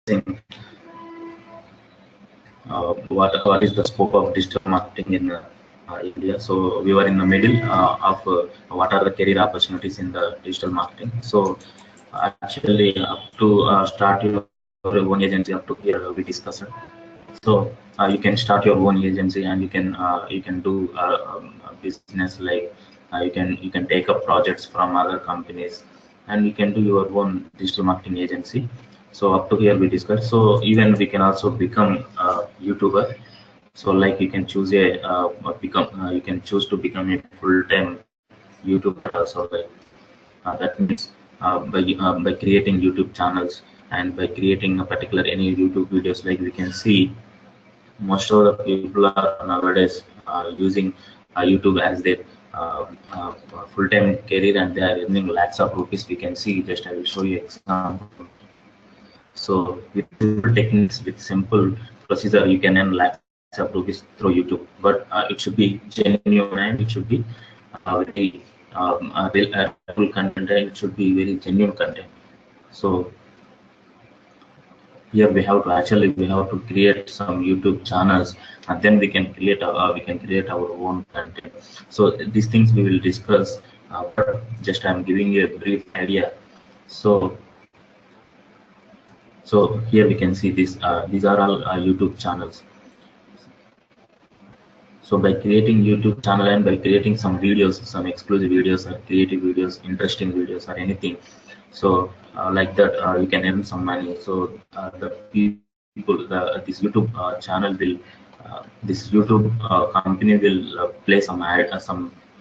discussing what is the scope of digital marketing in India. So we were in the middle of what are the career opportunities in the digital marketing. So actually, up to start your own agency, up to here we discussed. So you can start your own agency, and you can do a business like you can take up projects from other companies, and you can do your own digital marketing agency. So up to here we discussed. So even we can also become a YouTuber. So like you can choose become you can choose to become a full-time YouTuber also. Like that means by creating YouTube channels and by creating a particular any YouTube videos, like we can see most of the people are nowadays using YouTube as their uh, uh, full-time career, and they are earning lakhs of rupees. We can see, just I will show you example. So with simple techniques, with simple procedure, you can earn lakhs of rupees through YouTube. But it should be genuine, and it should be very reliable content, and it should be very genuine content. So here we have to create some YouTube channels, and then we can create our own content. So these things we will discuss, but just I'm giving you a brief idea. So here we can see this. These are all YouTube channels. So by creating YouTube channel and by creating some videos, some exclusive videos or creative videos, interesting videos or anything, so like that you can earn some money. So the people, this YouTube channel will, this YouTube company will play some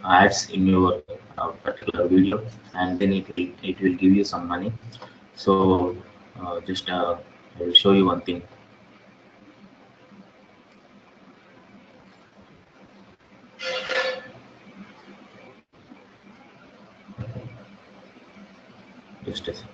ads in your particular video, and then it will give you some money. So just I will show you one thing. Just a second.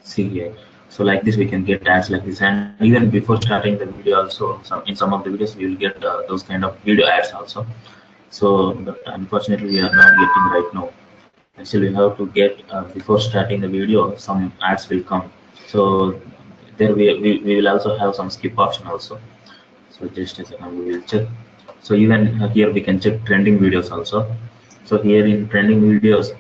See here. So like this we can get ads like this, and even before starting the video also, in some of the videos we will get those kind of video ads also. So but unfortunately we are not getting right now. Actually we have to get before starting the video, some ads will come. So there we will also have some skip option also. So just a second, we will check. So even here we can check trending videos also. So here in trending videos,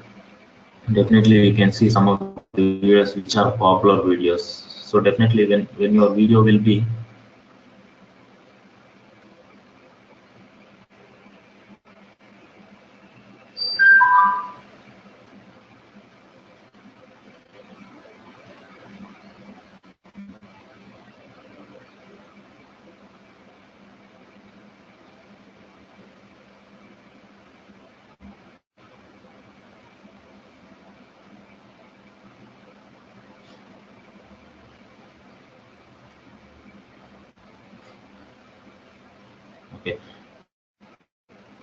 definitely we can see some of the videos which are popular videos. So definitely when your video will be, okay,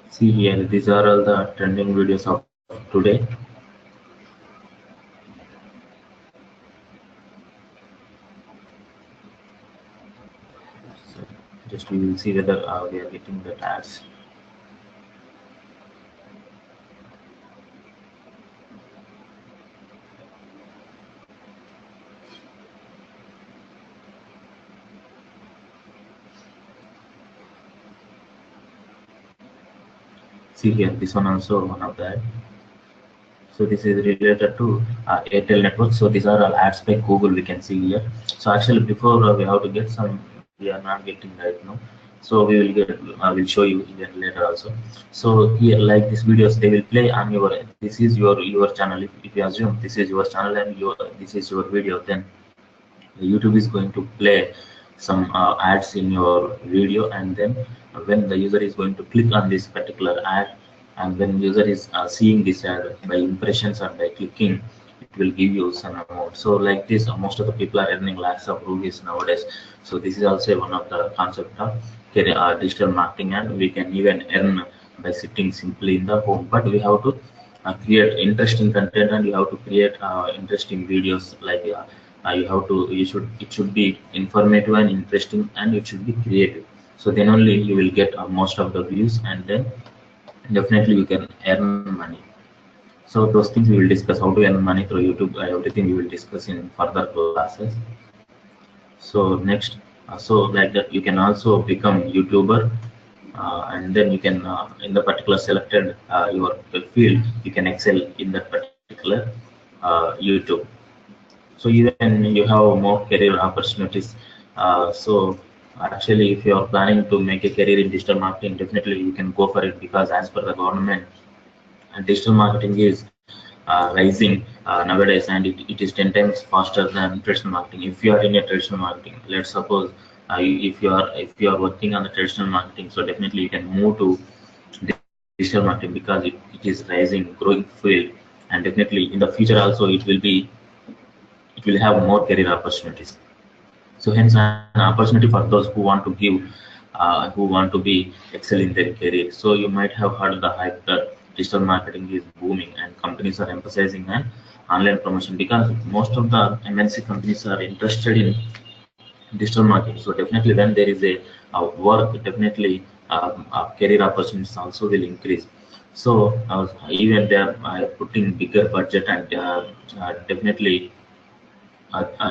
see here, these are all the trending videos of today. So just we will see whether we are getting the ads. See here, this one also one of that. So this is related to Airtel network. So these are all ads by Google, we can see here. So actually before we have to get some, we are not getting right now. So we will get, I will show you even later also. So here like these videos, they will play on your, this is your channel. If you assume this is your channel and this is your video, then YouTube is going to play some ads in your video, and then when the user is going to click on this particular ad, and when user is seeing this ad by impressions or by clicking, will give you some amount. So like this, most of the people are earning lakhs of rupees nowadays. So this is also one of the concept of digital marketing, and we can even earn by sitting simply in the home. But we have to create interesting content, and you have to create interesting videos. Like it should be informative and interesting, and it should be creative. So then only you will get most of the views, and then definitely you can earn money. So those things we will discuss, how to earn money through YouTube, everything we will discuss in further classes. So next, so like that you can also become YouTuber, and then you can in the particular selected your field, you can excel in that particular YouTube. So even you have more career opportunities. So actually, if you are planning to make a career in digital marketing, definitely you can go for it, because as per the government, digital marketing is rising nowadays, and it is 10 times faster than traditional marketing. If you are in a traditional marketing, let's suppose if you are working on the traditional marketing, so definitely you can move to digital marketing, because it is rising, growing field, and definitely in the future also it will have more career opportunities. So hence an opportunity for those who want to give, who want to be excel in their career. So you might have heard the hype that digital marketing is booming, and companies are emphasizing an online promotion, because most of the MNC companies are interested in digital marketing. So definitely when there is a work, definitely career opportunities also will increase. So even they are putting bigger budget, and definitely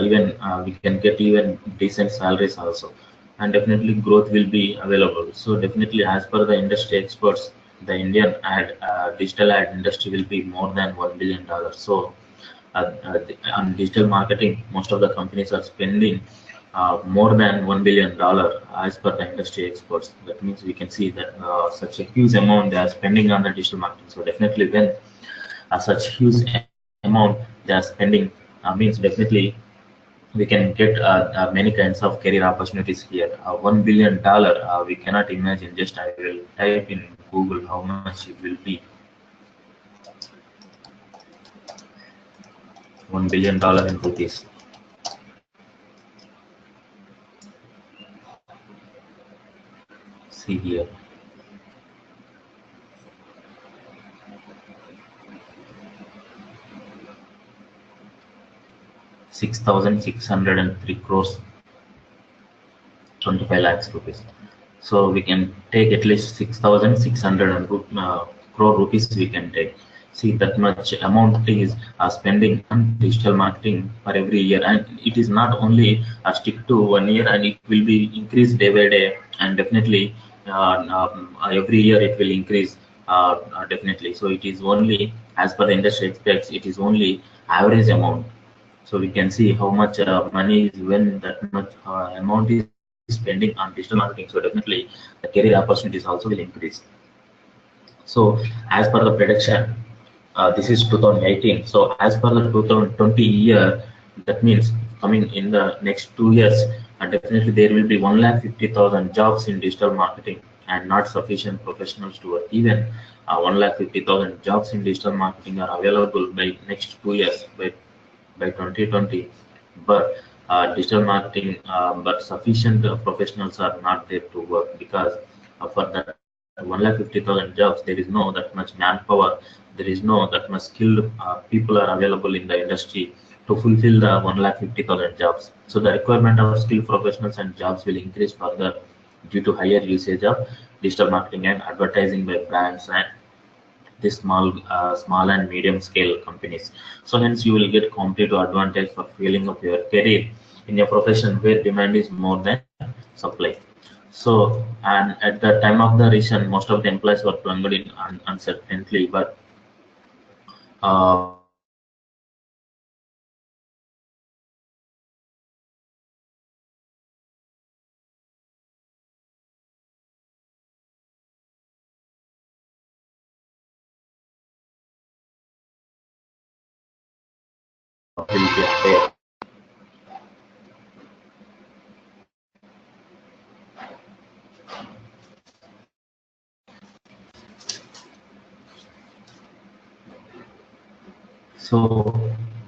even we can get even decent salaries also, and definitely growth will be available. So definitely, as per the industry experts, the Indian digital ad industry will be more than $1 billion. So on digital marketing, most of the companies are spending more than $1 billion as per the industry experts. That means we can see that such a huge amount they are spending on the digital marketing. So definitely when such huge amount they are spending, means definitely we can get many kinds of career opportunities here. $1 billion, we cannot imagine. Just I will type in Google how much it will be. $1 billion in rupees. See here. 6,603 crores, 25 lakhs rupees. So we can take at least 6,600 crore rupees we can take. See that much amount is spending on digital marketing for every year, and it is not only stick to 1 year, and it will be increased day by day, and definitely every year it will increase definitely. So it is only, as per the industry expects, it is only average amount. So we can see how much money is when that much amount is spending on digital marketing. So definitely the career opportunities also will increase. So as per the prediction, this is 2018. So as per the 2020 year, that means coming in the next 2 years, definitely there will be 1,50,000 jobs in digital marketing, and not sufficient professionals to work. Even 1,50,000 jobs in digital marketing are available by next 2 years, by 2020, but digital marketing, but sufficient professionals are not there to work, because for that 1,50,000 jobs, there is no that much manpower, there is no that much skilled people are available in the industry to fulfill the 1,50,000 jobs. So the requirement of skilled professionals and jobs will increase further due to higher usage of digital marketing and advertising by brands and the small and medium scale companies. So hence you will get competitive advantage for scaling up your career in a profession where demand is more than supply. So, and at the time of the recession, most of the employees were plunged in uncertainty, but we can see that will get there. So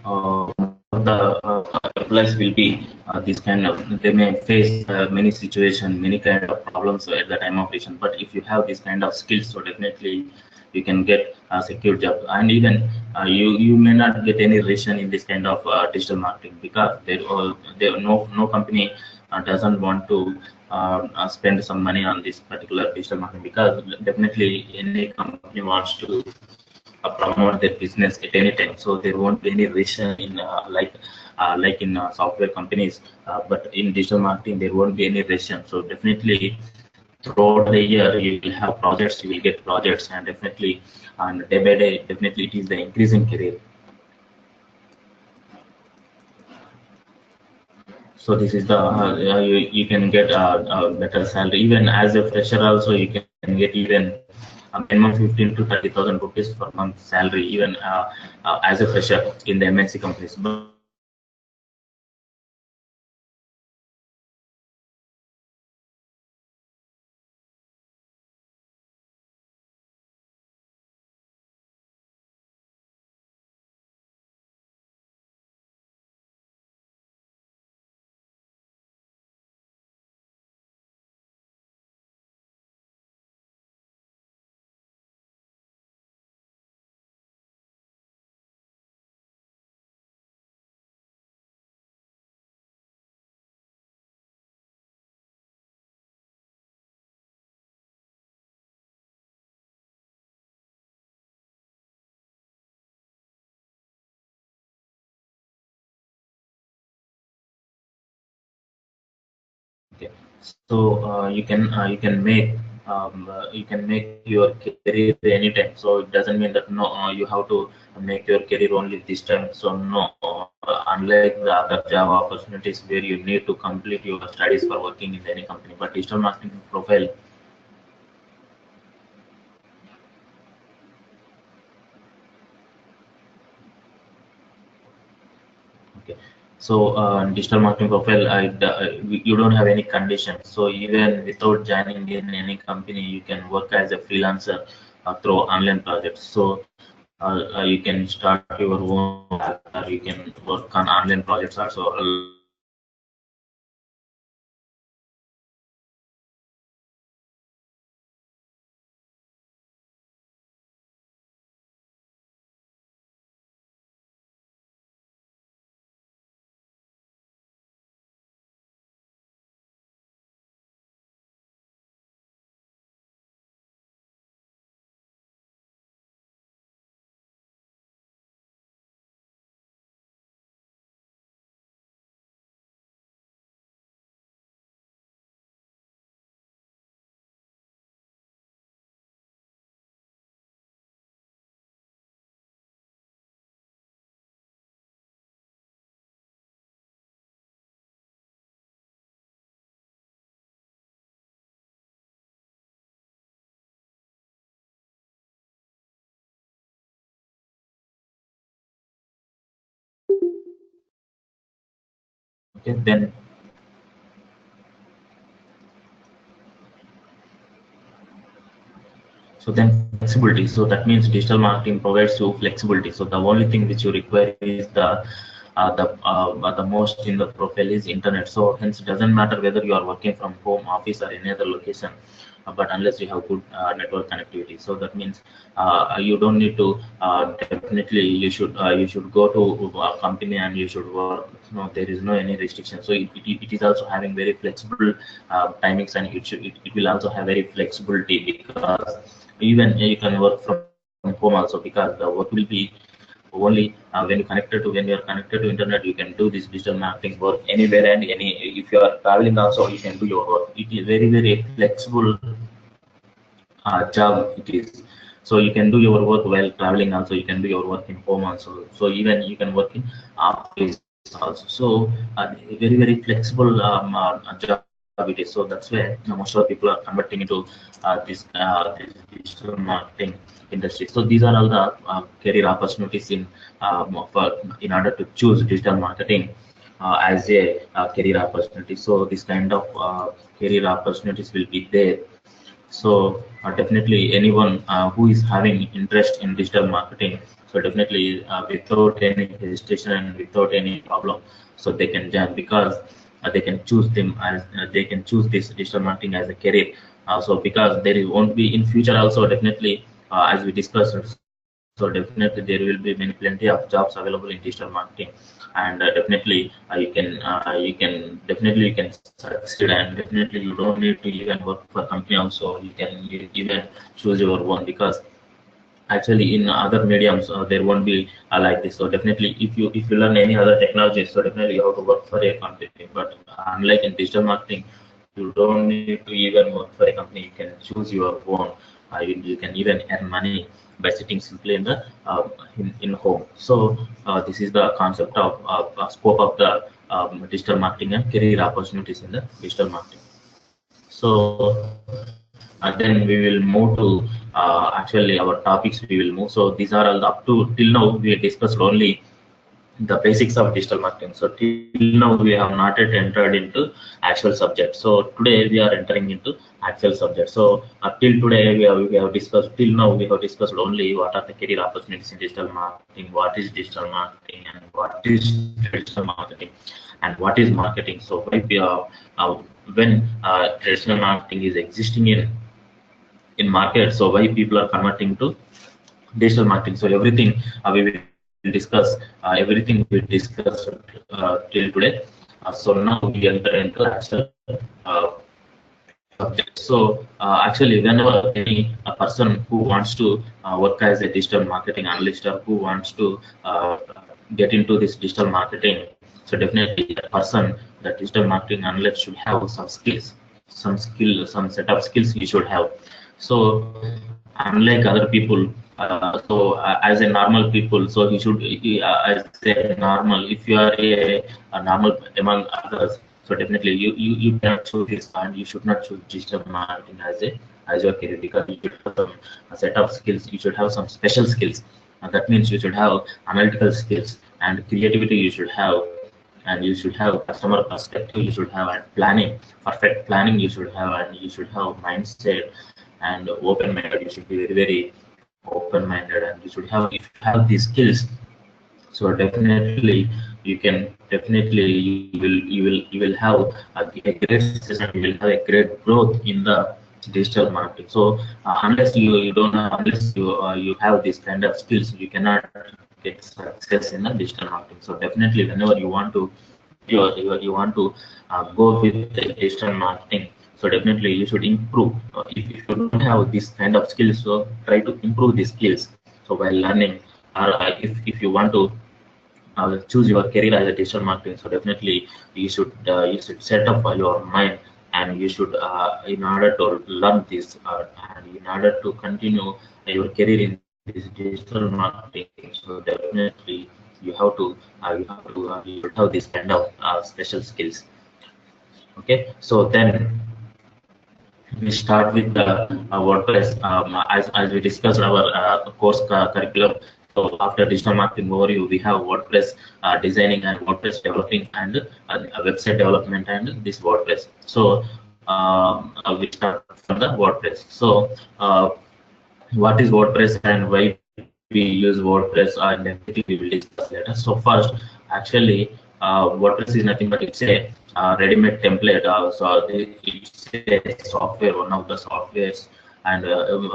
the employees will be this kind of, they may face many situations, many kind of problems at the time of decision. But if you have this kind of skills, so definitely you can get a secure job. And even you may not get any relation in this kind of digital marketing, because there no company doesn't want to spend some money on this particular digital marketing, because definitely any company wants to promote their business at any time. So there won't be any relation in like in software companies, but in digital marketing there won't be any relation. So definitely throughout the year you will have projects, you will get projects, and definitely and day by day, definitely it is the increasing career. So this is the you can get a better salary even as a fresher. Also you can get even minimum 15 to 30,000 rupees per month salary, even as a fresher in the MNC companies. But okay. So you can make your career anytime. So it doesn't mean that no you have to make your career only this time. So no, unlike the other job opportunities where you need to complete your studies for working in any company, but digital marketing profile. Okay. So digital marketing profile, you don't have any conditions. So even without joining in any company, you can work as a freelancer through online projects. So you can start your own, or you can work on online projects also. Okay, then so then flexibility. So that means digital marketing provides you flexibility. So the only thing which you require is the most in the profile is internet. So hence it doesn't matter whether you are working from home, office, or any other location, but unless you have good network connectivity. So that means you don't need to definitely you should go to a company and you should work. No, there is no any restriction. So it is also having very flexible timings, and it will also have very flexibility, because even you can work from home also, because the work will be only when you are connected to internet, you can do this digital marketing work anywhere and any. If you are traveling also, you can do your work. It is very flexible job it is. So you can do your work while traveling also, you can do your work in home also. So even you can work in office also. So very flexible job it is. So that's why most of the people are converting into this digital marketing industry. So these are all the career opportunities in order to choose digital marketing as a career opportunity. So this kind of career opportunities will be there. So definitely anyone who is having interest in digital marketing, So definitely without any hesitation and without any problem, so they can join because they can choose them as they can choose this digital marketing as a career. So because won't be in future also definitely as we discussed. So definitely there will be plenty of jobs available in digital marketing, and definitely you can succeed, and definitely you don't need to even work for company also. You even choose your own because actually in other mediums there won't be like this. So definitely if you learn any other technology, so definitely you have to work for a company. But unlike in digital marketing, you don't need to even work for a company. You can choose your own. You can even earn money by sitting simply in the in home. So this is the concept of scope of the digital marketing and career opportunities in the digital marketing. So then we will move to actually our topics. We will move. So these are all up to till now we discussed only the basics of digital marketing. So till now we have not yet entered into actual subject. So today we are entering into actual subject. So till today we have discussed till now we have discussed only what are the career opportunities in digital marketing, what is digital marketing, and what is traditional marketing, and what is marketing. So why we are when traditional marketing is existing in market, so why people are converting to digital marketing. So everything we will discuss, everything we discuss till today. So now we enter into actual uh, subject. So actually, whenever any a person who wants to work as a digital marketing analyst, or who wants to get into this digital marketing, so definitely that person, that digital marketing analyst should have some skills, some set of skills he should have. So unlike other people, as a normal people, so as a normal, if you are a normal among others, so definitely you cannot choose this, and you should not choose digital marketing as your career, because you should have some a set of skills. You should have some special skills, and that means you should have analytical skills and creativity. You should have, and you should have customer perspective. You should have, and planning, perfect planning. You should have, and you should have mindset and open-minded. You should be very open-minded, and you should have. If you have these skills, so definitely you will have a great success, and you will have a great growth in the digital marketing. So unless you don't have, unless you have this kind of skills, you cannot get success in the digital marketing. So definitely whenever you want to you want to go with the digital marketing, so definitely you should improve. If you don't have this kind of skills, so try to improve these skills. So while learning, or if you want to choose your career as a digital marketing, so definitely you should set up your mind, and you should in order to learn this, and in order to continue your career in this digital marketing, so definitely you should have this kind of special skills. Okay, so then we start with the WordPress. As we discussed our course curriculum. So after digital marketing overview, we have WordPress designing and WordPress developing, and website development, and this WordPress. So we start from the WordPress. So what is WordPress and why we use WordPress, and everything we will discuss later. So first, actually, WordPress is nothing but it's a ready-made template. It's a software, one of the softwares, and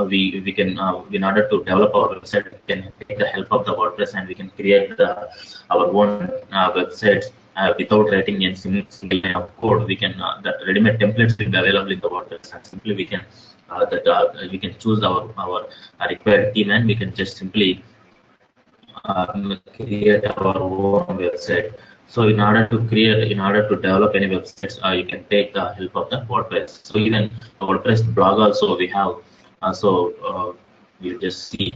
we can in order to develop our website, we can take the help of the WordPress, and we can create our own websites without writing any single line of code. We can the ready-made templates will be available in the WordPress, and simply we can choose our required theme, and we can just simply create our own website. So in order to develop any websites, you can take the help of the WordPress. So even WordPress blog also we have. You just see.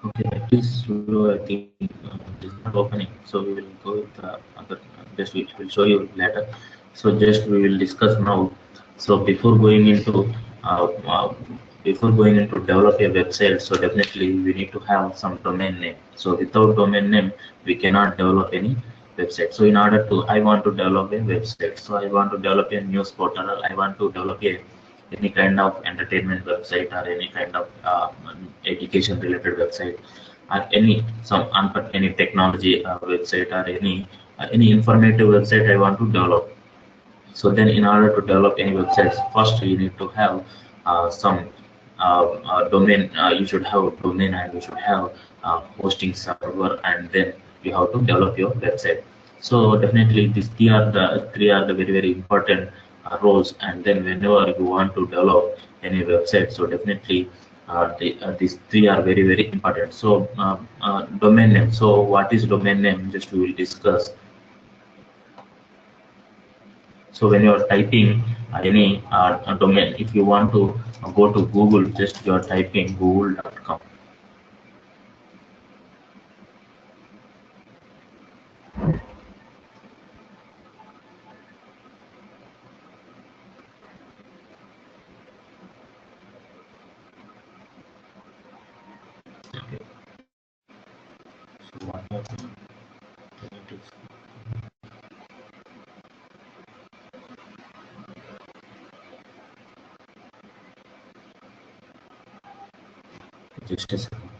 Okay, this video I think is not opening, so we will go with the other. Just we will show you later. So just we will discuss now. So uh, uh, before going into develop a website, so definitely we need to have some domain name. So without domain name, we cannot develop any website. So in order to, I want to develop a website. So I want to develop a news portal. I want to develop a any kind of entertainment website or any kind of education related website or any technology website or any informative website I want to develop. So then in order to develop any websites, first you need to have some domain. You should have a domain and you should have hosting server, and then you have to develop your website. So definitely these three are the very very important roles. And then whenever you want to develop any website, so definitely these three are very very important. So domain name. So what is domain name? Just we will discuss. So when you are typing any domain, if you want to go to Google, just you are typing google.com. Okay. So what happened? Just a second.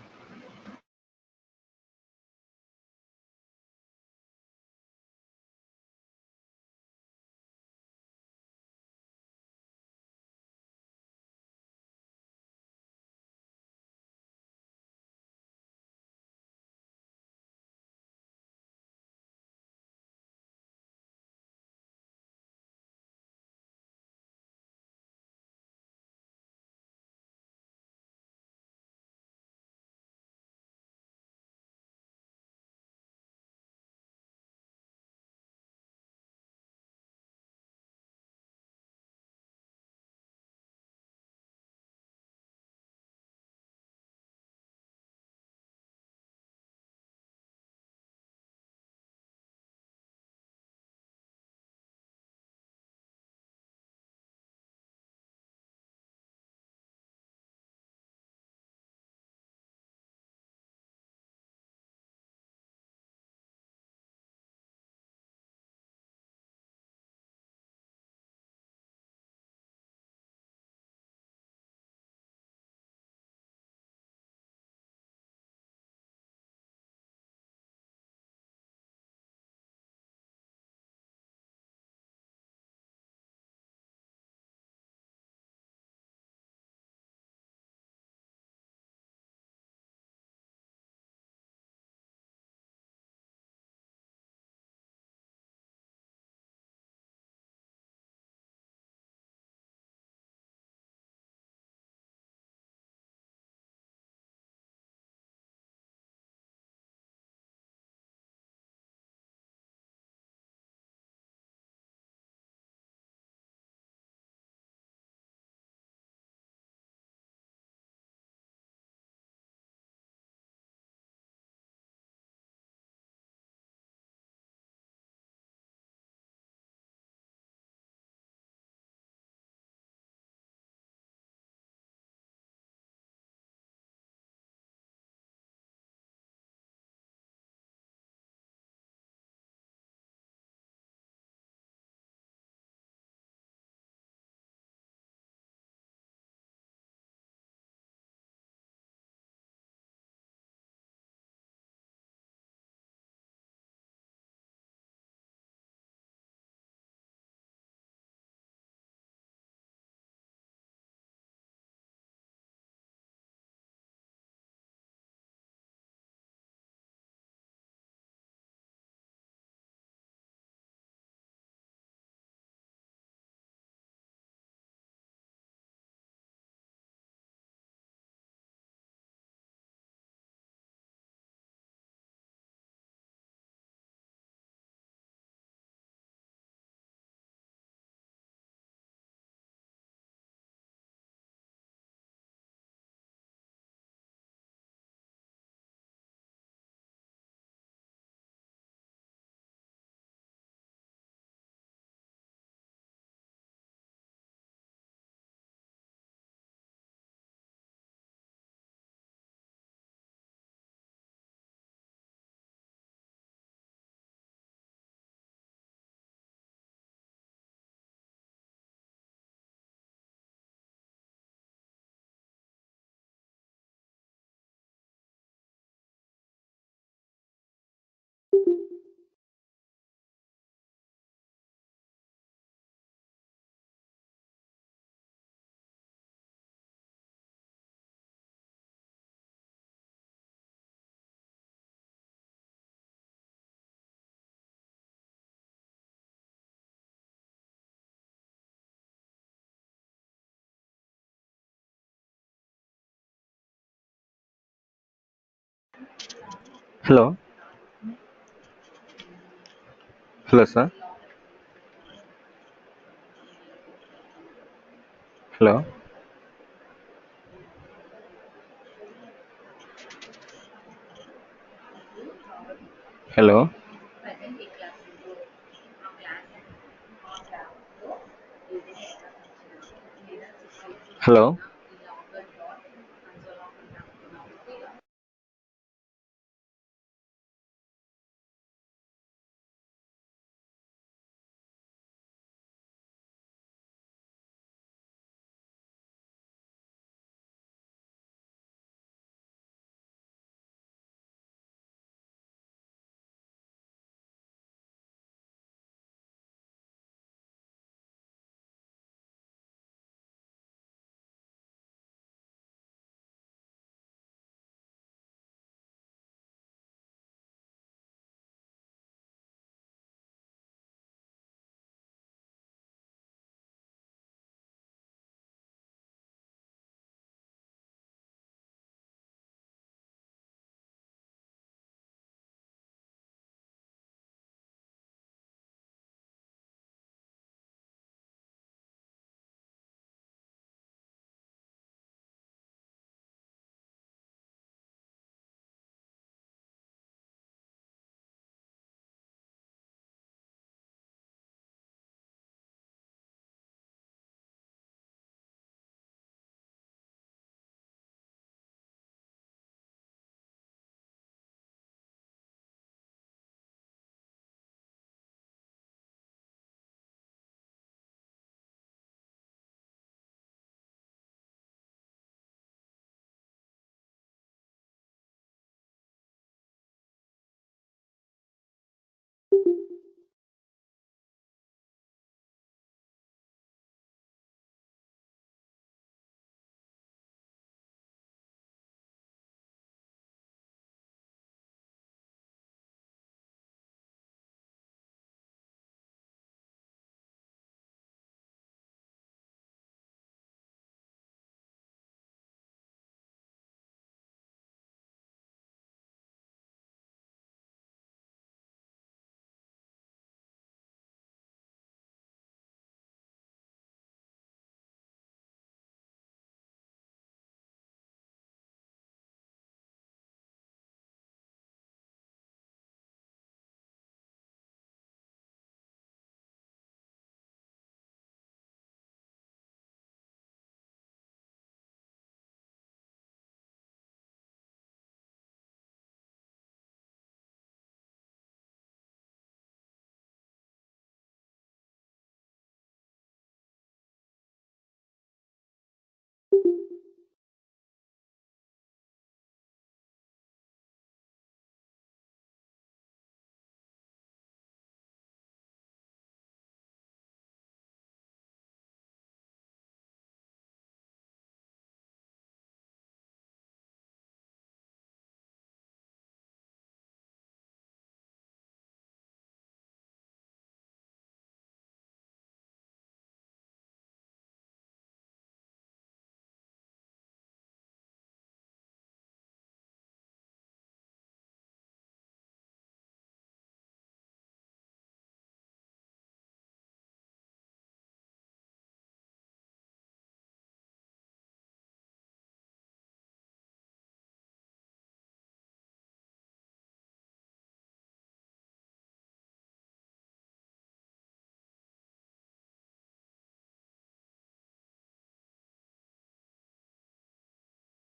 Hello. Hello, sir. Hello. Hello. Hello.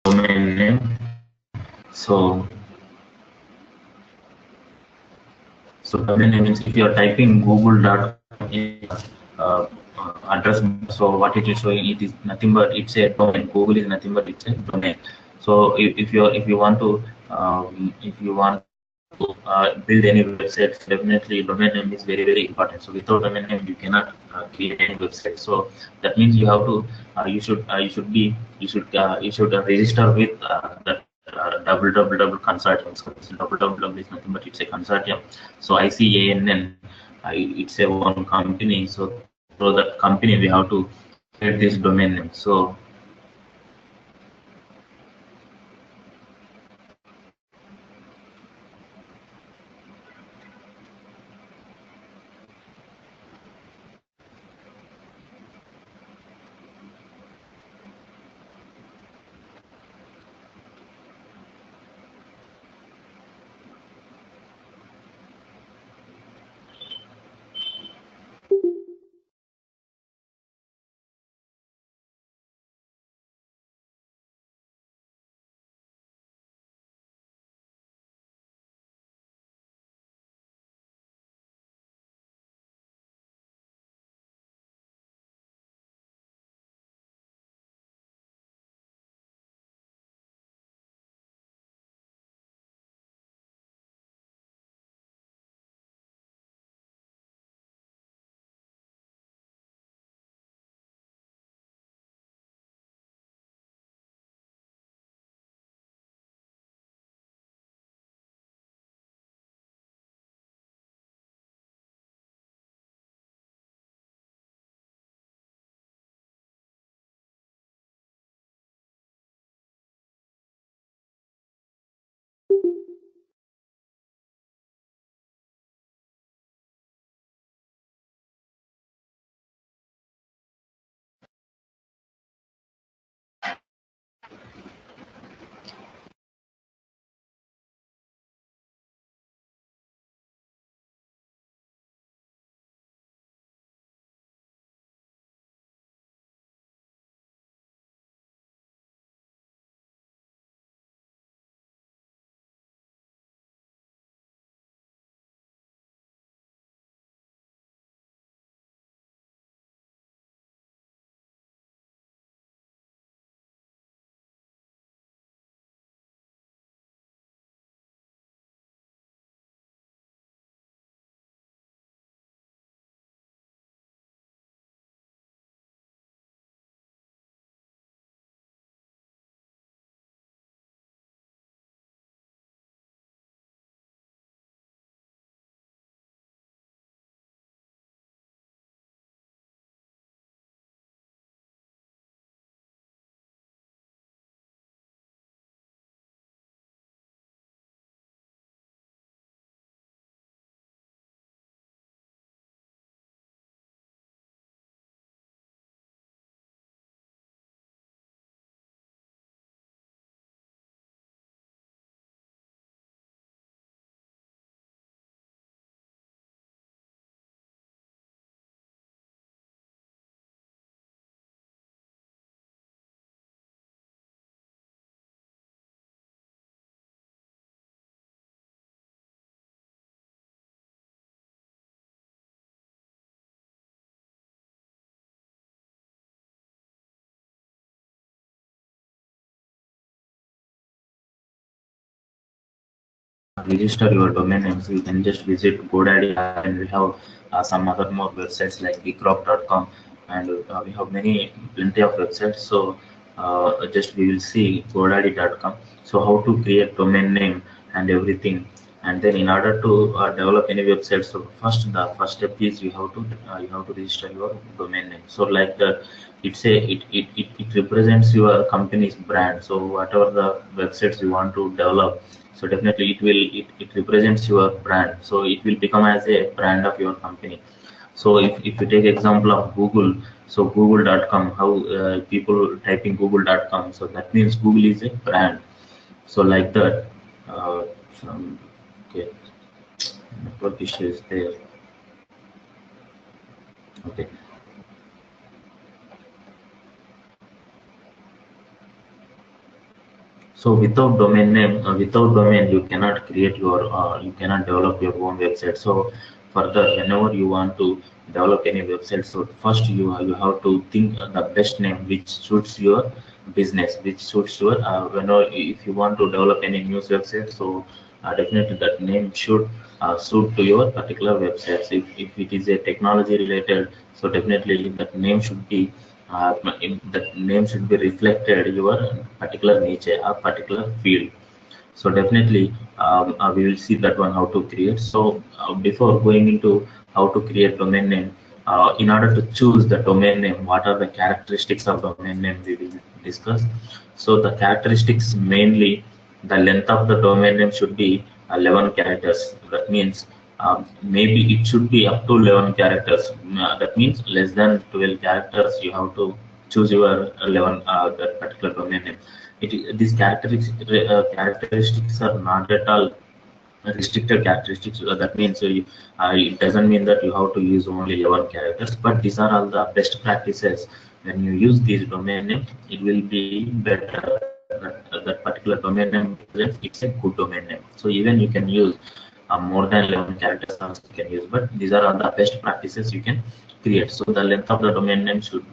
Domain name. So, domain name means if you are typing google.com in uh, address, so what it is showing, it is nothing but it's a domain. Google is nothing but it's a domain. So if you want to build any websites, definitely domain name is very important. So without domain name, you cannot create any website. So that means you have to you should register with that www consortium. So www is nothing but it's a consortium. So ICANN, it's a one company. So through that company, we have to create this domain name. So register your domain names, you can just visit GoDaddy, and we have some other more websites like bcrop.com, and we have plenty of websites. So just we will see GoDaddy.com. So how to create domain name and everything, and then in order to develop any website, so the first step is you have to register your domain name. So like the it represents your company's brand. So whatever the websites you want to develop, so definitely it represents your brand, so it will become as a brand of your company. So if you take example of Google, so google.com, how people typing google.com, so that means Google is a brand. So like that, some okay, network issue is there. Okay. So without domain, you cannot develop your own website. So further, whenever you want to develop any website, so first you have to think the best name which suits your business, which suits your whenever if you want to develop any news website, so definitely that name should suit to your particular websites. If it is a technology related, so definitely that name should be that name should be reflected your particular nature or particular field. So definitely we will see that one how to create. So before going into how to create domain name, in order to choose the domain name, what are the characteristics of domain name we will discuss. So the characteristics mainly, the length of the domain name should be 11 characters. That means maybe it should be up to 11 characters. That means less than 12 characters you have to choose your 11 that particular domain name. These characteristics are not at all restricted characteristics. That means it doesn't mean that you have to use only 11 characters, but these are all the best practices. When you use these domain name, it will be better that particular domain name represents it's a good domain name. So even you can use more than 11 characters also you can use, but these are all the best practices you can create. So the length of the domain name should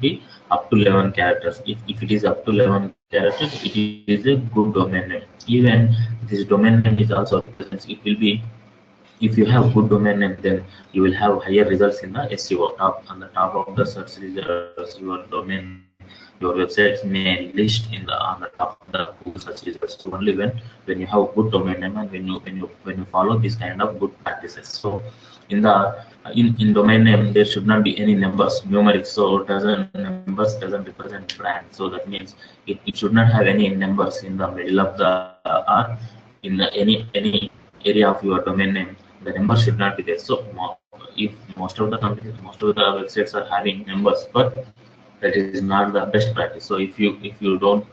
be up to 11 characters. If it is up to 11 characters, it is a good domain name. Even this domain name is also represents, it will be, if you have good domain name, then you will have higher results in the SEO, top on the top of the search results. Your websites may list in the on the top of the Google search results. So only when you have good domain name, and when you follow this kind of good practices. So in the in domain name there should not be any numbers, numeric. So doesn't numbers doesn't represent brand. So that means it should not have any numbers in the middle of the or in any area of your domain name. The number should not be there. So if most of the companies, most of the websites are having numbers, but that is not the best practice. So if you want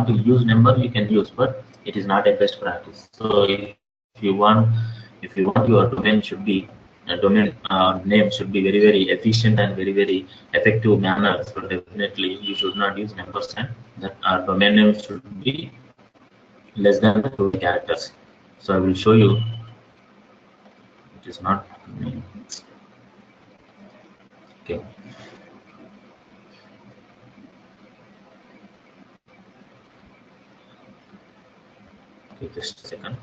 to use number, you can use, but it is not a best practice. So if you want your domain should be domain name should be very efficient and very effective manner. So definitely you should not use numbers, and that domain name should be less than the 20 characters. So I will show you. It is not okay. Okay, just a second.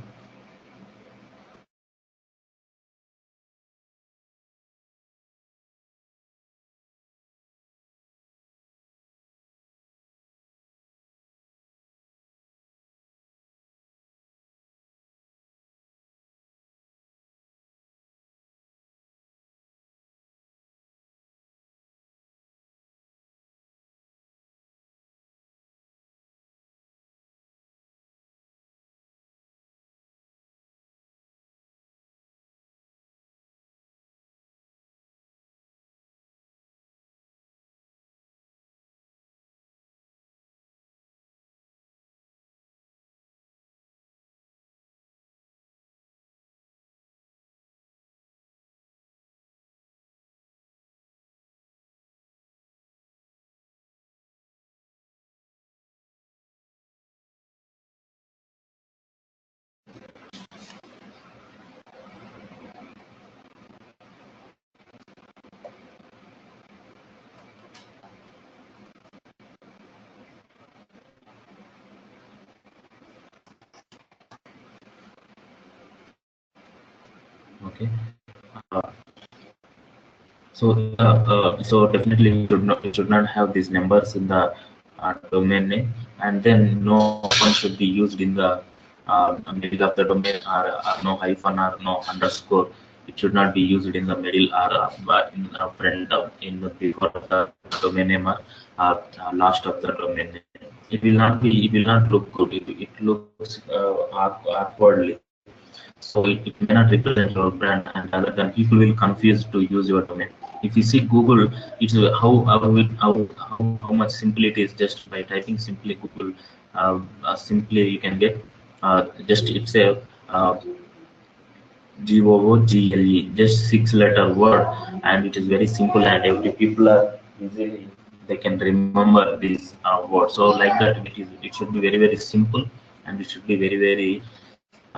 Okay. Uh, so definitely you should not have these numbers in the domain name, and then no one should be used in the middle of the domain, or no hyphen or no underscore. It should not be used in the middle or in front in the before of the domain name or last of the domain name. It will not be. It will not look good. It looks awkwardly. So it may not represent your brand, and other than people will confuse to use your domain. If you see Google, it's how much simple it is. Just by typing simply Google, simply you can get just it's a GOOGLE, just 6 letter word, and it is very simple, and every people are easily they can remember this word. So like that, it should be very simple, and it should be very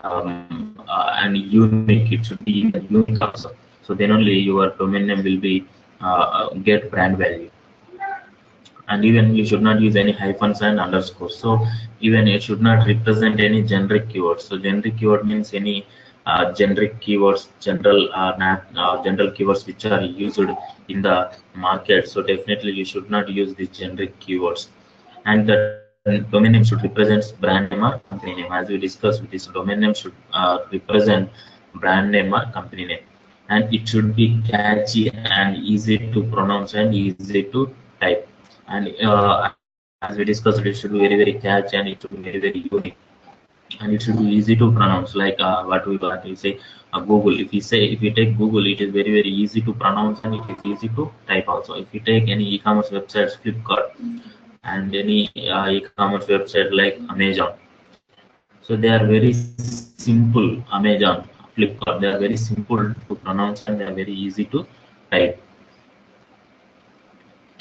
and unique. It should be unique also. So then only your domain name will be get brand value. And even you should not use any hyphens and underscores. So even it should not represent any generic keywords. So generic keyword means any generic keywords, general keywords which are used in the market. So definitely you should not use the generic keywords. And the domain name should represent brand name or company name. As we discussed, this domain name should represent brand name or company name, and it should be catchy and easy to pronounce and easy to type. And as we discussed, it should be very catchy, and it should be very unique, and it should be easy to pronounce. Like what we say Google. If you take Google, it is very easy to pronounce, and it is easy to type also. If you take any e-commerce websites, Flipkart, and any e-commerce website like Amazon, so they are very simple. Amazon, Flipkart, they are very simple to pronounce, and they are very easy to type.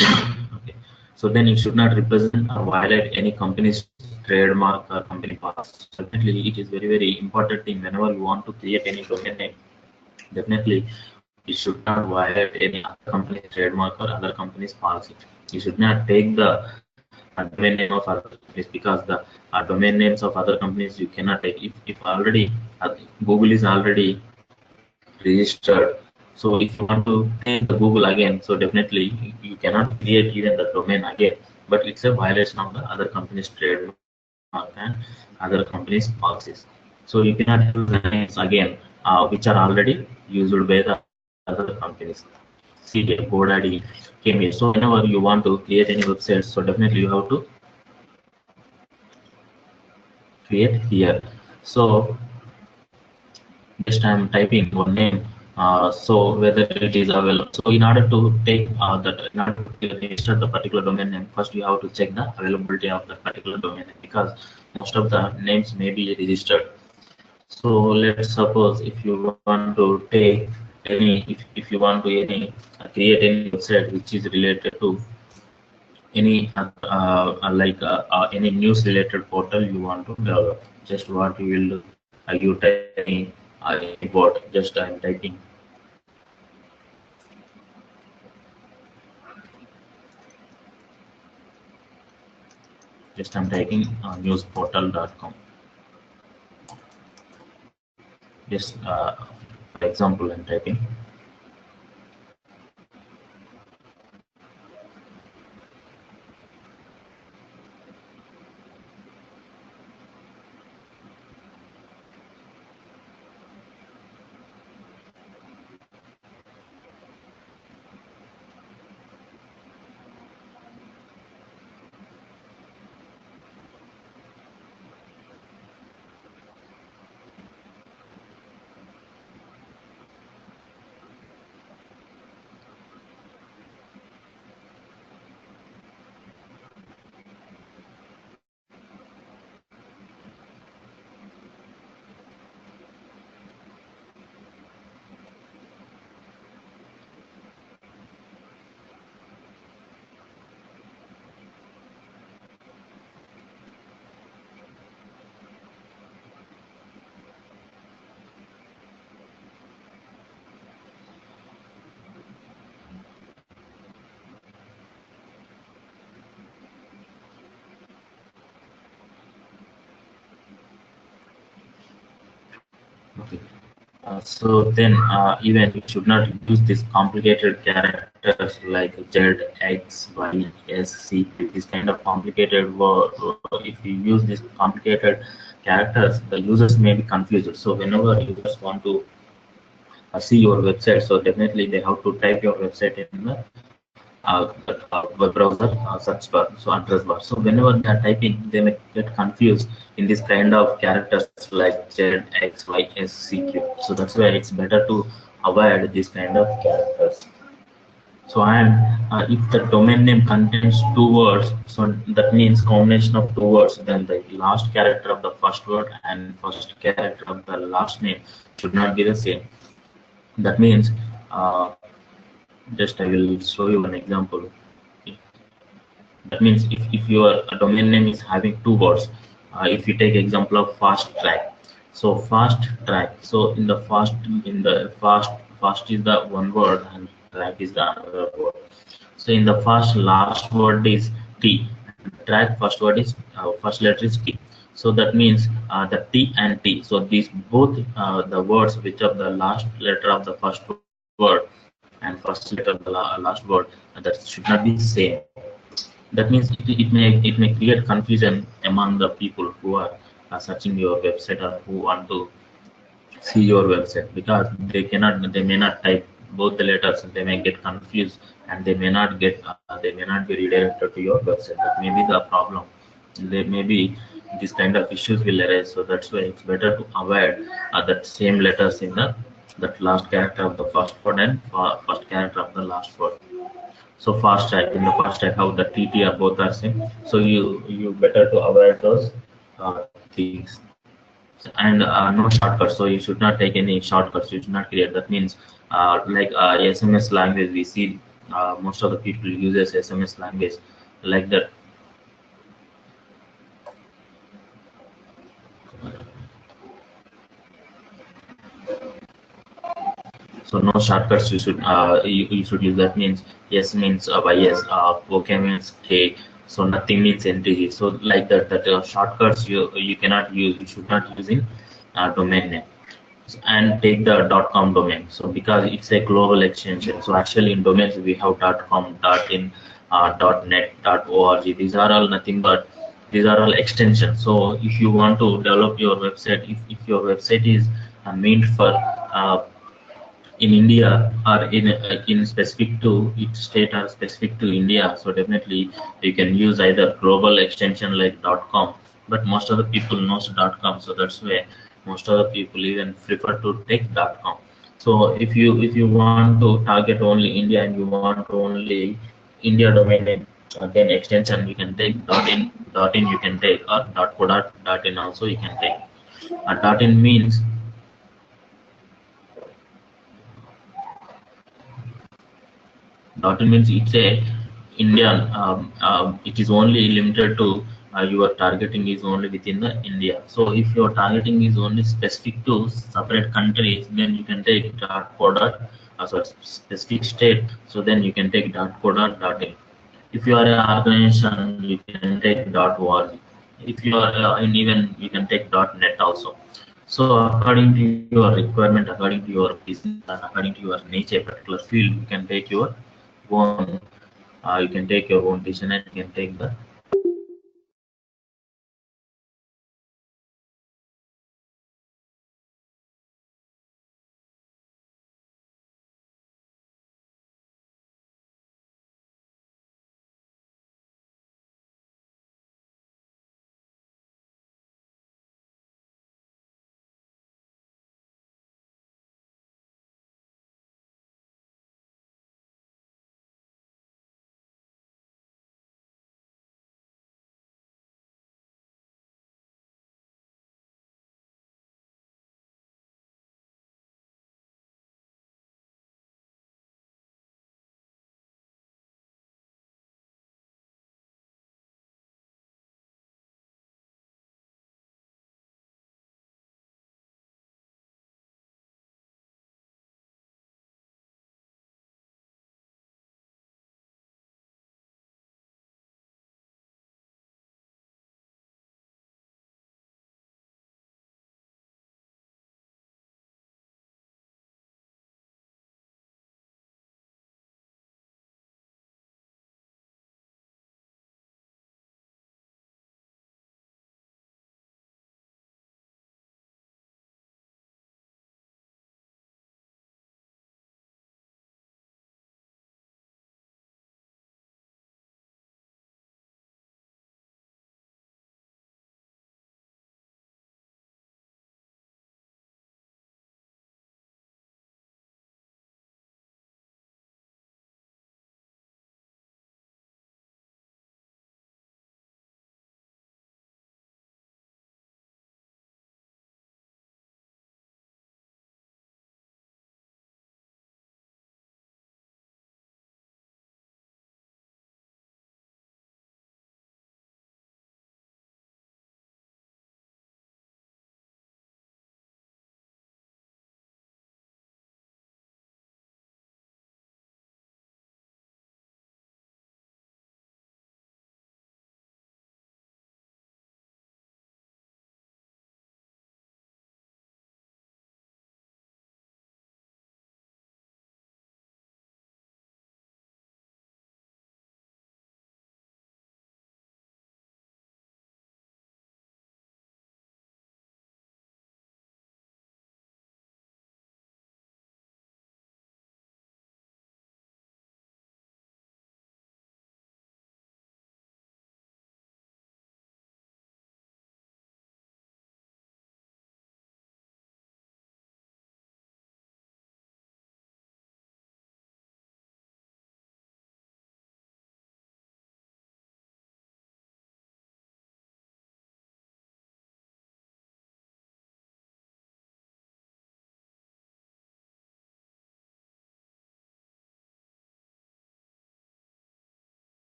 Okay. So then it should not represent or violate any company's trademark or company policy. So definitely it is very important thing whenever you want to create any domain name. Definitely it should not violate any other company's trademark or other company's policy. You should not take the domain name of other companies, because the domain names of other companies you cannot take. If already Google is already registered, so if you want to take the Google again, so definitely you cannot create even the domain again. But it's a violation of the other company's trademark and other company's policies. So you cannot use the names again, which are already used by the other companies. CJ, GoDaddy, came here. So whenever you want to create any website, so definitely you have to create here. So just I'm typing one name. So whether it is available. So in order to take in order to register the particular domain name, first you have to check the availability of the particular domain name, because most of the names may be registered. So let's suppose if you want to take if you want to create any website which is related to any any news related portal you want to develop. Just what you will do, you type any bot. Just I'm typing, newsportal.com. Just for example, I'm typing. Okay. So then even you should not use these complicated characters like Z, X, Y, S, C, this kind of complicated word. If you use these complicated characters, the users may be confused. So whenever users want to see your website, so definitely they have to type your website in the web browser search bar, so address bar. So whenever they are typing, they may get confused in this kind of characters like Z, X, Y, S, C, Q. So that's why it's better to avoid this kind of characters. So and if the domain name contains two words, so that means combination of two words, then the last character of the first word and first character of the last name should not be the same. That means uh, just I will show you an example. That means if your domain name is having two words, if you take example of fast track, so fast track, so in the fast is the one word and track is the another word. So in the first last word is T, and track first word is first letter is T. So that means the T and T, so these both the words which are the last letter of the first word and first letter of the last word, that should not be same. That means it may create confusion among the people who are searching your website or who want to see your website, because they may not type both the letters, they may get confused, and they may not be redirected to your website. That may be the problem. There may be this kind of issues will arise. So that's why it's better to avoid that same letters in the that last character of the first word and first character of the last word. So fast track, in the fast track, how the TT are both are same. So you better to avoid those things. And no shortcuts. So you should not take any shortcuts. You should not create. That means like SMS language. We see most of the people uses SMS language like that. So no shortcuts. You should use. That means yes means yes. Okay means K. So nothing means NTG. So like that. That shortcuts you cannot use. You should not use in domain name. And take the .com domain. So because it's a global extension. So actually in domains we have .com, .in, .net, .org. These are all nothing but these are all extensions. So if you want to develop your website, if your website is meant for in India or in specific to each state or specific to India, so definitely you can use either global extension like .com, but most of the people knows .com, so that's why most of the people even prefer to take .com. So if you want to target only India and you want only India domain name, then extension you can take .in you can take, or .co.in also you can take. .in means it's a Indian. It is only limited to your targeting is only within the India. So if your targeting is only specific to separate countries, then you can take so specific state. So then you can take .co.in. If you are an organization, you can take .org. If you are in even you can take .net also. So according to your requirement, according to your business, and according to your nature, particular field, you can take your own. You can take your own decision and you can take the